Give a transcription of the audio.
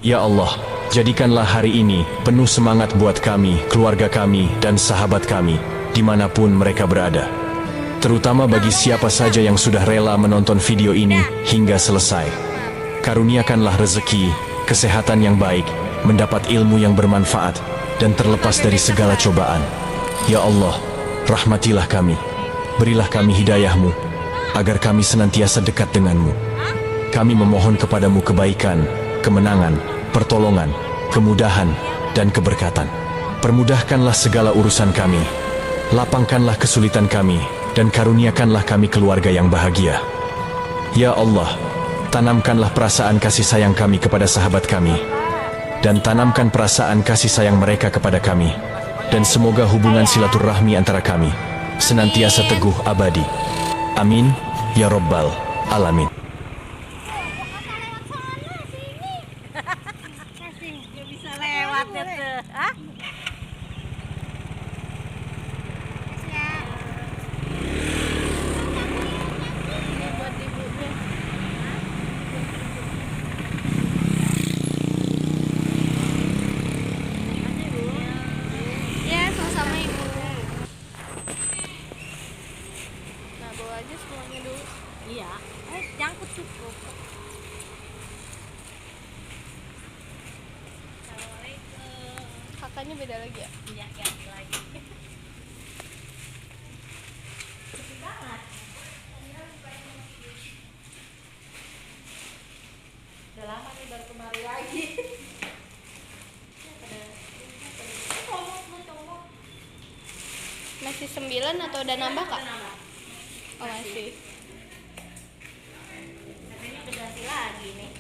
Ya Allah, jadikanlah hari ini penuh semangat buat kami, keluarga kami, dan sahabat kami, dimanapun mereka berada. Terutama bagi siapa saja yang sudah rela menonton video ini hingga selesai. Karuniakanlah rezeki, kesehatan yang baik, mendapat ilmu yang bermanfaat, dan terlepas dari segala cobaan. Ya Allah, rahmatilah kami, berilah kami hidayah-Mu, agar kami senantiasa dekat dengan-Mu. Kami memohon kepadamu kebaikan, kemenangan, pertolongan, kemudahan, dan keberkatan. Permudahkanlah segala urusan kami, lapangkanlah kesulitan kami, dan karuniakanlah kami keluarga yang bahagia. Ya Allah, tanamkanlah perasaan kasih sayang kami kepada sahabat kami, dan tanamkan perasaan kasih sayang mereka kepada kami, dan semoga hubungan silaturahmi antara kami senantiasa teguh abadi. Amin, ya Rabbal Alamin. Dia bisa lewat ya tuh. Hah? Ini buat ibunya. Ya, sama-sama ibu. Nah, bawa aja semuanya dulu. Iya. Nyangkut cukup. Kakaknya beda lagi ya? Iya, ganti lagi. Sepi banget. Udah lama nih baru kemari lagi. Masih 9 atau udah nambah, Kak? Oh, masih. Katanya udah ganti lagi nih.